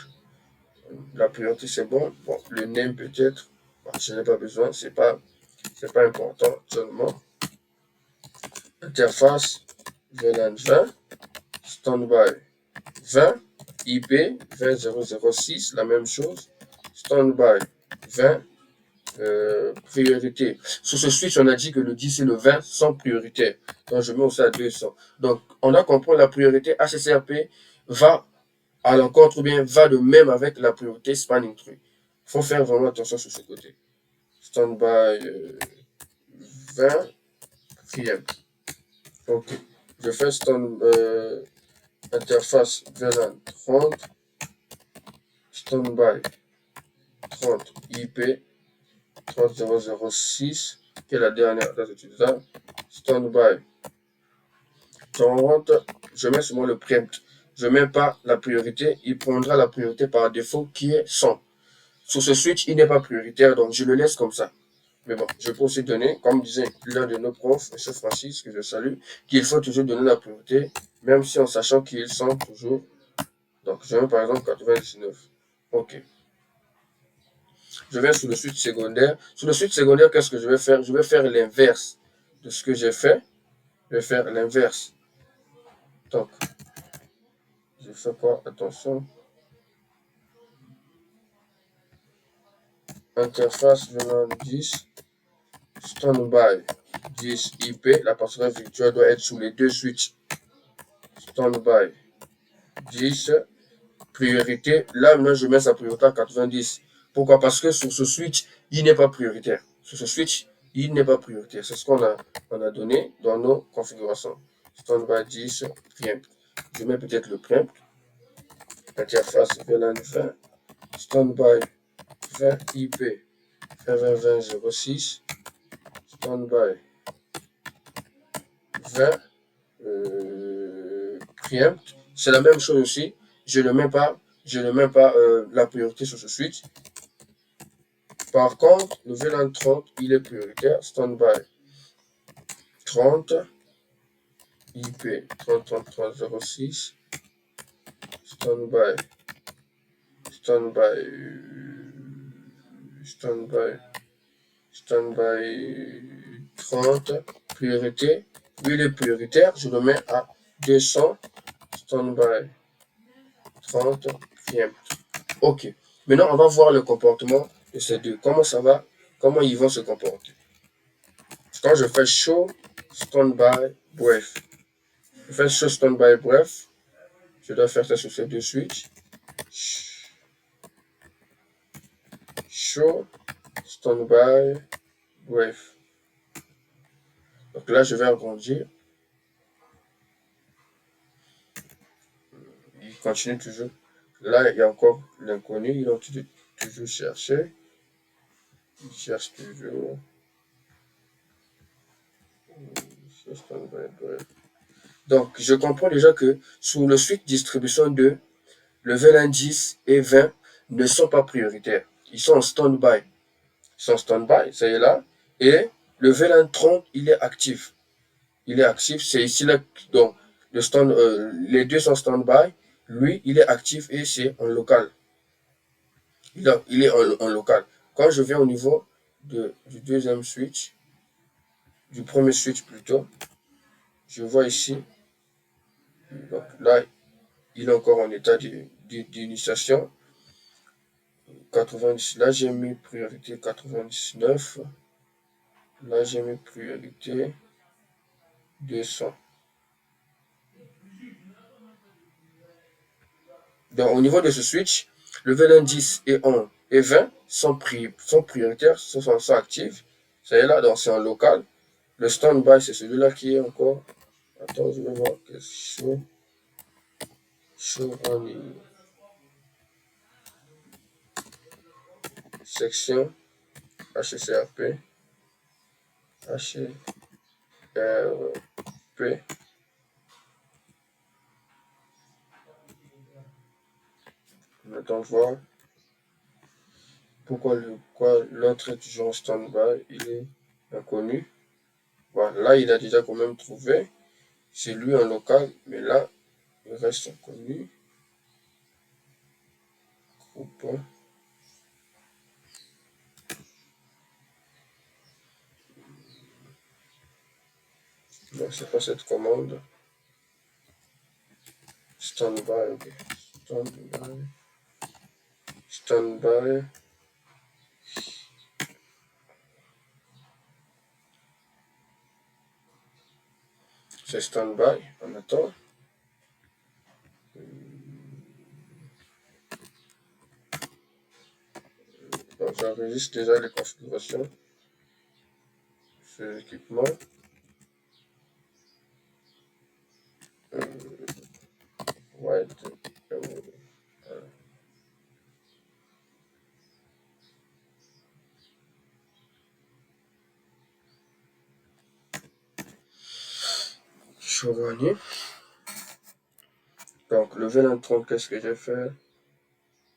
La priorité, c'est bon. Bon, le name peut-être. Bon, je n'ai pas besoin, c'est pas important seulement. Interface, VLAN 20, standby 20, IP 20006, la même chose. Standby 20, priorité. Sur ce switch, on a dit que le 10 et le 20 sont prioritaires. Donc, je mets aussi à 200. Donc, on a compris la priorité HSRP va à l'encontre ou bien va de même avec la priorité spanning tree. Il faut faire vraiment attention sur ce côté. Standby 20, PM. Ok. Je fais interface VLAN 30, standby 30 IP 30006, qui est la dernière adresse utilisable. Standby 30, je mets seulement le preempt. Je ne mets pas la priorité, il prendra la priorité par défaut qui est 100. Sur ce switch, il n'est pas prioritaire, donc je le laisse comme ça. Mais bon, je peux aussi donner, comme disait l'un de nos profs, M. Francis, que je salue, qu'il faut toujours donner la priorité, même si en sachant qu'ils sont toujours. Donc, je mets par exemple 99. OK. Je vais sur le switch secondaire. Sur le switch secondaire, qu'est-ce que je vais faire? Je vais faire l'inverse de ce que j'ai fait. Je vais faire l'inverse. Donc, je fais quoi? Attention. Interface venant 10. Standby 10 IP. La passerelle virtuelle doit être sous les deux switches. Standby 10. Priorité. Là, maintenant, je mets sa priorité à 90. Pourquoi? Parce que sur ce switch, il n'est pas prioritaire. Sur ce switch, il n'est pas prioritaire. C'est ce on a donné dans nos configurations. Standby 10, preempt. Je mets peut-être le preempt. Interface VLAN 20. Standby 20 IP 202006. Standby 20 preempt. C'est la même chose aussi. Je ne mets pas, la priorité sur ce switch. Par contre, le VLAN 30, il est prioritaire. Standby 30 IP 303306. Standby 30 priorité. Lui, il est prioritaire. Je le mets à 200. Standby 30 preempt. OK. Maintenant, on va voir le comportement de ces deux. Comment ça va? Comment ils vont se comporter? Quand je fais show standby bref, je fais show standby bref, je dois faire ça sur ces deux switches. Show standby bref. Donc là, je vais agrandir. Il continue toujours. Là, il y a encore l'inconnu. Il a toujours cherché. Il cherche toujours. Donc, je comprends déjà que sur le switch distribution 2, le VLAN 10 et 20 ne sont pas prioritaires. Ils sont en stand-by. Ils sont en stand-by, ça y est là. Et le VLAN 30, il est actif. Il est actif, c'est ici là. Donc, les deux sont stand-by. Lui, il est actif et c'est en local. Il est en local. Quand je viens au niveau du deuxième switch, du premier switch plutôt, je vois ici, donc là, il est encore en état d'initiation. 90, là j'ai mis priorité 99, là j'ai mis priorité 200. Donc au niveau de ce switch, le VLAN 10 et 11 et 20 sont prioritaires, sont actifs. Ça y est là, donc c'est en local. Le standby, c'est celui-là qui est encore. Attends, je vais voir que show en section HCRP. On attend de voir pourquoi l'autre est toujours en stand-by. Il est inconnu. Voilà, là, il a déjà quand même trouvé. C'est lui en local, mais là, il reste inconnu. Groupe. Non, c'est pas cette commande. Standby, ok. Standby. Standby. C'est standby. On attend. Donc, j'enregistre déjà les configurations sur l'équipement. White. Chevalier. Donc, le VLAN 30, qu'est-ce que j'ai fait?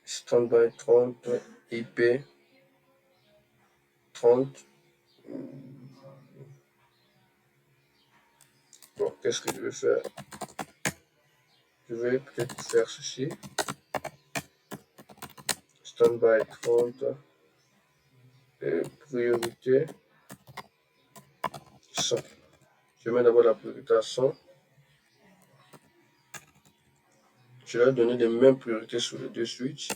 Standby 30, IP 30. Bon, qu'est-ce que je vais faire? Je vais peut-être faire ceci. Standby 30. Et priorité 100. Je mets d'abord la priorité à 100. Je vais donner les mêmes priorités sur les deux switches.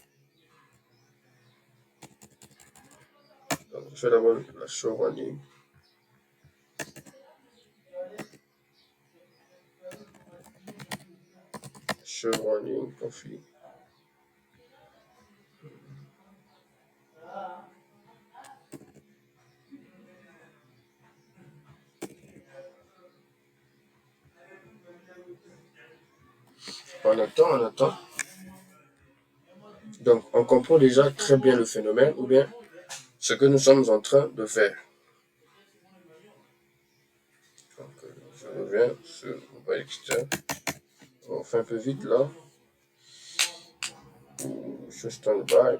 Donc, je fais d'abord la show running. Show running config. On attend, on attend. Donc, on comprend déjà très bien le phénomène ou bien ce que nous sommes en train de faire. Donc, je reviens sur Mobile Externe. On fait un peu vite là. Je stand-by.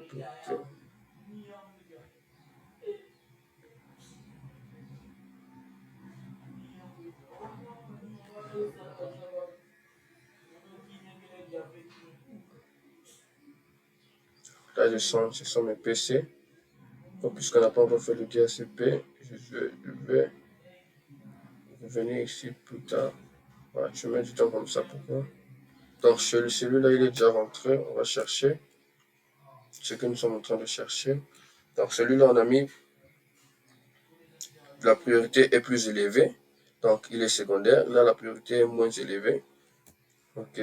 Là, je sens mes PC. Donc, puisqu'on n'a pas encore fait le DHCP, je vais revenir ici plus tard. Voilà, je mets du temps comme ça. Pourquoi? Donc, celui-là, il est déjà rentré. On va chercher ce que nous sommes en train de chercher. Donc, celui-là, on a mis la priorité est plus élevée. Donc, il est secondaire. Là, la priorité est moins élevée. OK.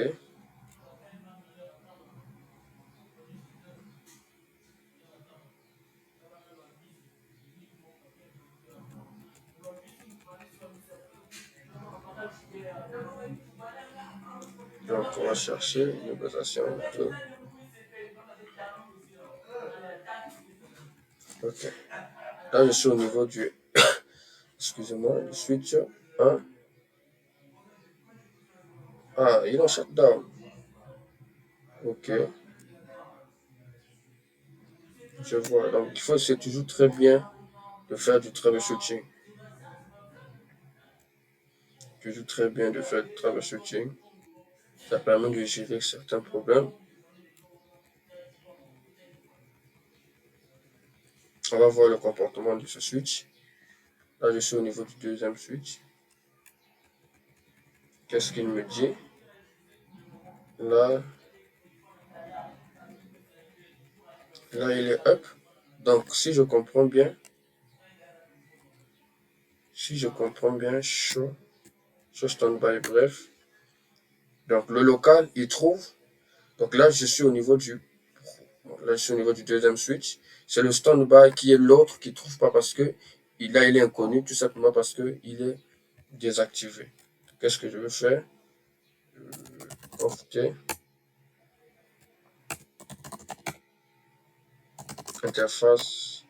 Donc, on va chercher une négociation de... OK. Là, je suis au niveau du... Excusez-moi, du switch 1. Ah, il est en shutdown. OK. Je vois. Donc, il faut c'est toujours très bien de faire du troubleshooting. Toujours très bien de faire du troubleshooting. Ça permet de gérer certains problèmes. On va voir le comportement de ce switch. Là, je suis au niveau du deuxième switch. Qu'est-ce qu'il me dit? Là, il est up. Donc, si je comprends bien, show standby, bref. Donc, le local, il trouve. Donc là, je suis au niveau du deuxième switch. C'est le standby qui est l'autre qui ne trouve pas parce que il est inconnu, tout simplement parce qu'il est désactivé. Qu'est-ce que je veux faire? OK. Interface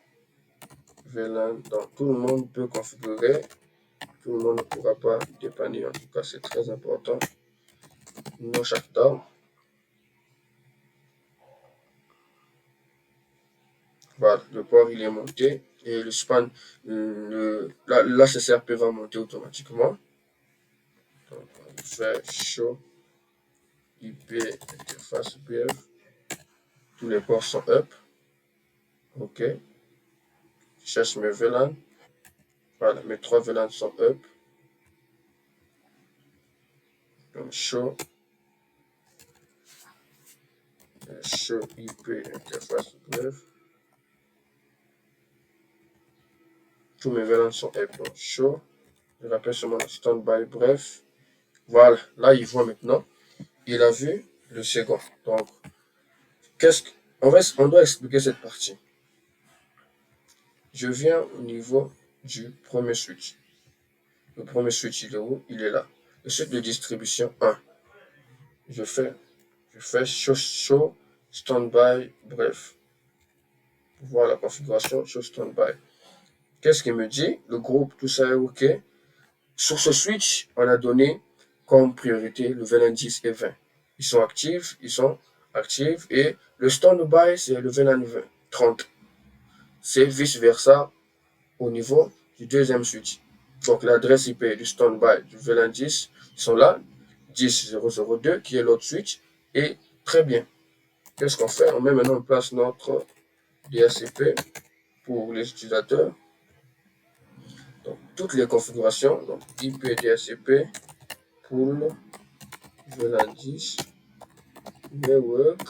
VLAN. Donc tout le monde peut configurer. Tout le monde ne pourra pas dépanner. En tout cas, c'est très important. No shutdown. Voilà, le port il est monté et le span, l'HSRP va monter automatiquement. Donc, on fait show IP interface BF. Tous les ports sont up. OK. Je cherche mes VLAN. Voilà, mes 3 VLAN sont up. Donc, show IP interface bref. Tous mes VLAN sont up. Donc, show. Je rappelle sur mon standby bref. Voilà, là, il voit maintenant. Il a vu le second. Donc, on doit expliquer cette partie. Je viens au niveau du premier switch. Le premier switch, il est où? Il est là. Le switch de distribution 1. Je fais show standby bref. Voir la configuration show standby. Qu'est-ce qu'il me dit? Le groupe, tout ça est OK. Sur ce switch, on a donné comme priorité le VLAN 10 et 20. Ils sont actifs et le standby, c'est le VLAN 30. C'est vice-versa au niveau du deuxième switch. Donc l'adresse IP du standby du VLAN 10 sont là, 10.0.0.2 qui est l'autre switch. Et très bien. Qu'est-ce qu'on fait? On met maintenant en place notre DHCP pour les utilisateurs. Donc toutes les configurations, donc IP DHCP pool VLAN 10 network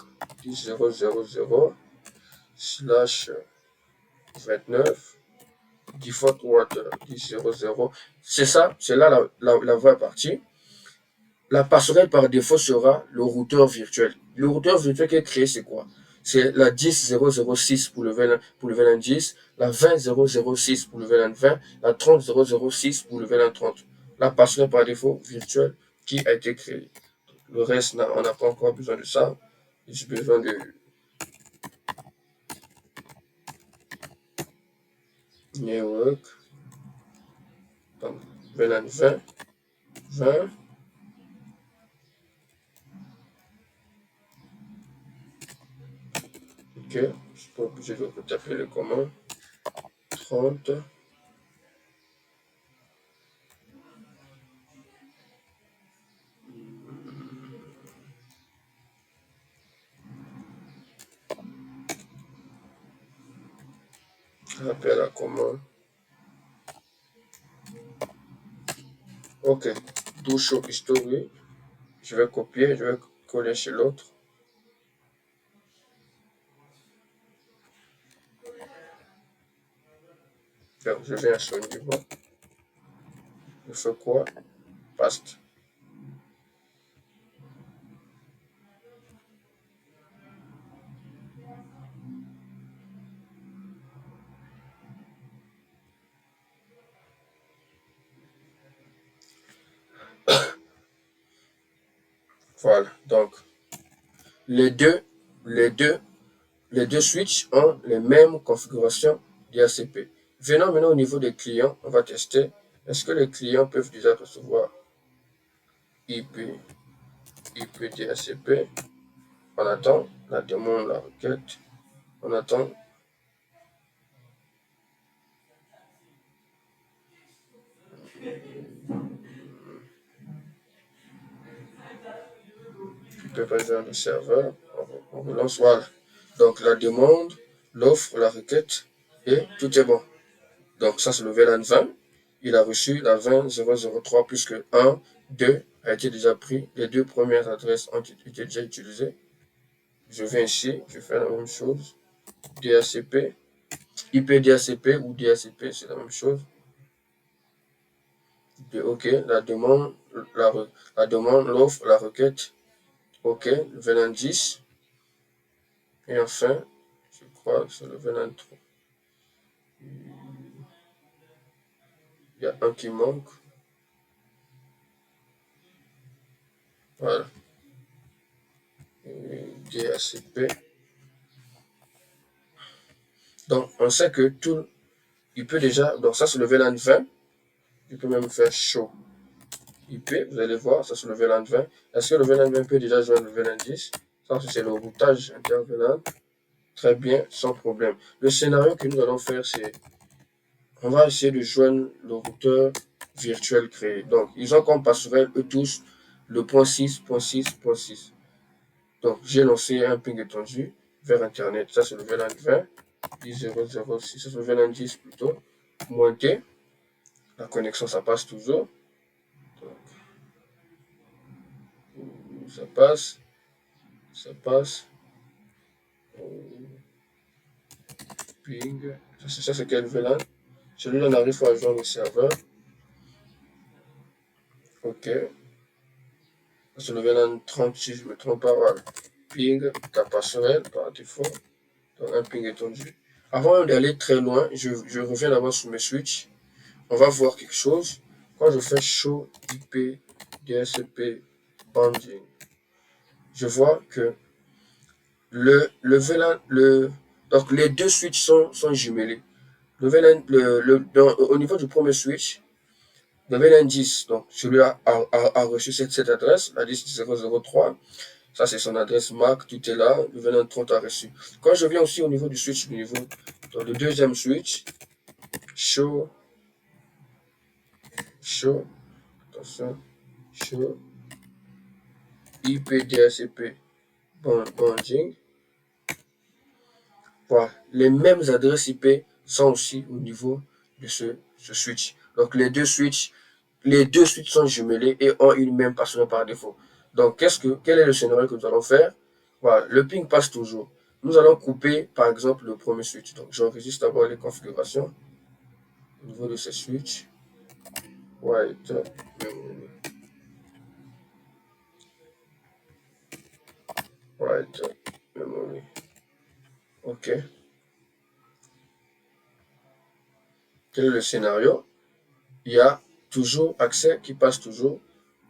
10.0.0.0 slash 29 default water 10.0.0. C'est ça, c'est là la vraie partie. La passerelle par défaut sera le routeur virtuel. Le routeur virtuel qui est créé, c'est quoi? C'est la 10.0.0.6 pour le VLAN 10, la 20.0.0.6 pour le VLAN 20, la 30.0.0.6 pour le VLAN 30. La passerelle par défaut virtuelle qui a été créée. Le reste, on n'a pas encore besoin de ça. J'ai besoin de network. Donc, VLAN 20, 20. Ok, je ne suis pas obligé de taper les commandes. 30. Rappel la commande. Ok, do show history. Je vais copier, je vais coller chez l'autre. Donc, je viens à ce niveau. Je fais quoi? Paste. Voilà, donc les deux switches ont les mêmes configurations DHCP. Venons maintenant au niveau des clients, on va tester. Est-ce que les clients peuvent déjà recevoir IP DHCP? On attend la demande, la requête. On attend. IP par exemple le serveur. On relance, voilà. Donc la demande, l'offre, la requête et tout est bon. Donc ça c'est le VLAN 20. Il a reçu la 20.0.0.3 puisque 1, 2 a été déjà pris. Les deux premières adresses ont été déjà utilisées. Je viens ici, je fais la même chose. DHCP, IP DHCP ou DHCP, c'est la même chose. OK, la demande, l'offre, la requête. OK, le VLAN 10. Et enfin, je crois que c'est le VLAN 3. Il y a un qui manque. Voilà. DHCP. Donc, on sait que tout, il peut déjà, donc ça c'est le VLAN 20. Il peut même faire show IP. Vous allez voir, ça c'est le VLAN 20. Est-ce que le VLAN 20 peut déjà joindre le VLAN 10? Ça c'est le routage inter-VLAN. Très bien, sans problème. Le scénario que nous allons faire, c'est on va essayer de joindre le routeur virtuel créé. Donc, ils ont comme passerelle, eux tous, le point 6.6.6.6. Donc, j'ai lancé un ping étendu vers Internet. Ça, c'est le VLAN 20, 10.0.0.6, ça, c'est le VLAN 10 plutôt. Moins T. La connexion, ça passe toujours. Donc, ça passe. Ça passe. Ping. Ça, c'est quel VLAN? Celui-là, on arrive à joindre le serveur. OK. C'est le VLAN 30, si je ne me trompe pas. Voilà. Ping, ta passerelle par défaut. Donc, un ping étendu. Avant d'aller très loin, je reviens d'abord sur mes switches. On va voir quelque chose. Quand je fais show IP DSP banding, je vois que le VLAN, donc les deux switches sont jumelés. Le VLAN, au niveau du premier switch, le VLAN 10, donc celui-là a reçu cette adresse, la 10.0.0.3. Ça, c'est son adresse MAC, tout est là. Le VLAN 30 a reçu. Quand je viens aussi au niveau du switch, dans le deuxième switch, show, attention, show, IP DSP banding. Voilà. Les mêmes adresses IP sont aussi au niveau de ce switch. Donc les deux switches sont jumelés et ont une même passerelle par défaut. Donc quel est le scénario que nous allons faire? Voilà, le ping passe toujours. Nous allons couper par exemple le premier switch. Donc j'enregistre d'abord les configurations au niveau de ce switch. White memory. White memory. OK. Quel est le scénario? Il y a toujours accès qui passe toujours.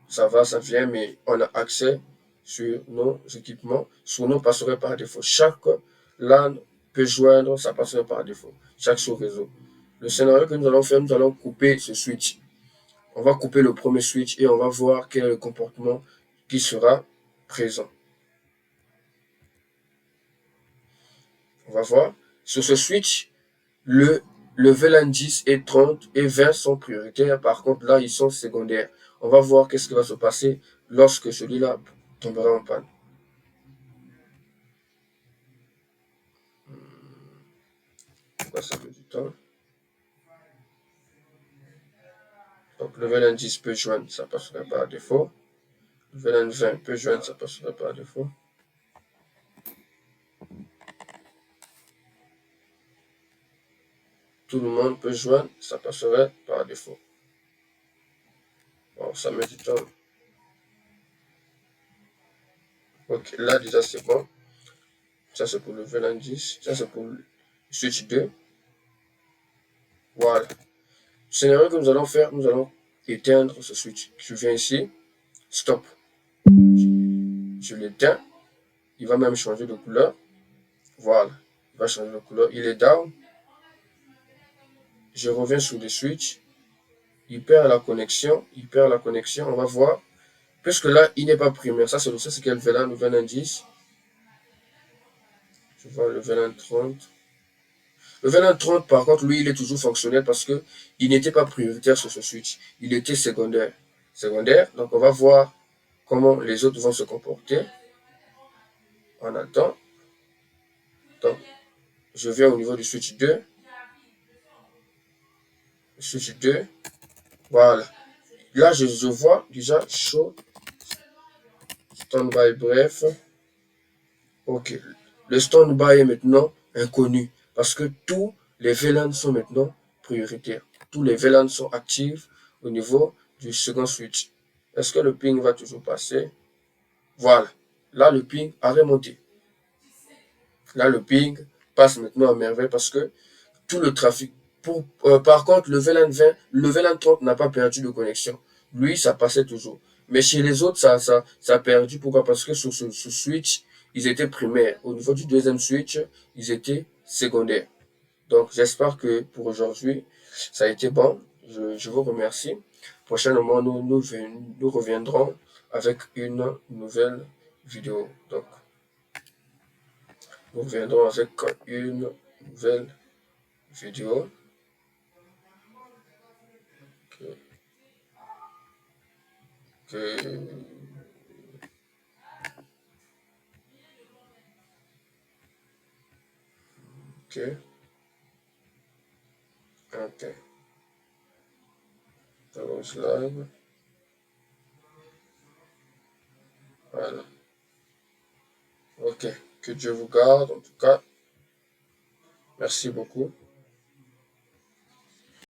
Ça va, ça vient, mais on a accès sur nos équipements, sur nos passerelles par défaut. Chaque LAN peut joindre sa passerelle par défaut, chaque sous-réseau. Le scénario que nous allons faire, nous allons couper ce switch. On va couper le premier switch et on va voir quel est le comportement qui sera présent. On va voir. Sur ce switch, le VLAN 10 et 30 et 20 sont prioritaires. Par contre, là, ils sont secondaires. On va voir qu'est-ce qui va se passer lorsque celui-là tombera en panne. Pourquoi ça met du temps? Donc, le VLAN 10 peut joindre, ça passerait par défaut. Le VLAN 20 peut joindre, ça passerait par défaut. Tout le monde peut joindre, ça passerait par défaut. Bon, ça met du temps. Ok, là déjà c'est bon. Ça c'est pour le VLAN 10. Ça c'est pour le switch 2. Voilà. Le scénario que nous allons faire, nous allons éteindre ce switch. Je viens ici, stop. Je l'éteins. Il va même changer de couleur. Voilà. Il va changer de couleur. Il est down. Je reviens sur le switch. Il perd la connexion. On va voir. Puisque là, il n'est pas primaire. Ça, c'est quel VLAN? Le VLAN 10. Je vois le VLAN 30. Le VLAN 30, par contre, lui, il est toujours fonctionnel parce que il n'était pas prioritaire sur ce switch. Il était secondaire. Donc, on va voir comment les autres vont se comporter. On attend. Donc, je viens au niveau du switch 2. Switch 2. Voilà. Là, je vois déjà show. Standby, bref. OK. Le standby est maintenant inconnu parce que tous les VLAN sont maintenant prioritaires. Tous les VLAN sont actifs au niveau du second switch. Est-ce que le ping va toujours passer? Voilà. Là, le ping a remonté. Là, le ping passe maintenant à merveille parce que tout le trafic. Par contre, le VLAN 20, le VLAN 30 n'a pas perdu de connexion. Lui, ça passait toujours. Mais chez les autres, ça a perdu. Pourquoi? Parce que sur ce switch, ils étaient primaires. Au niveau du deuxième switch, ils étaient secondaires. Donc, j'espère que pour aujourd'hui, ça a été bon. Je vous remercie. Prochainement, nous reviendrons avec une nouvelle vidéo. Donc, Nous reviendrons avec une nouvelle vidéo. Que, que Ok, ok. Pause live. Voilà. Ok. Que Dieu vous garde, en tout cas. Merci beaucoup.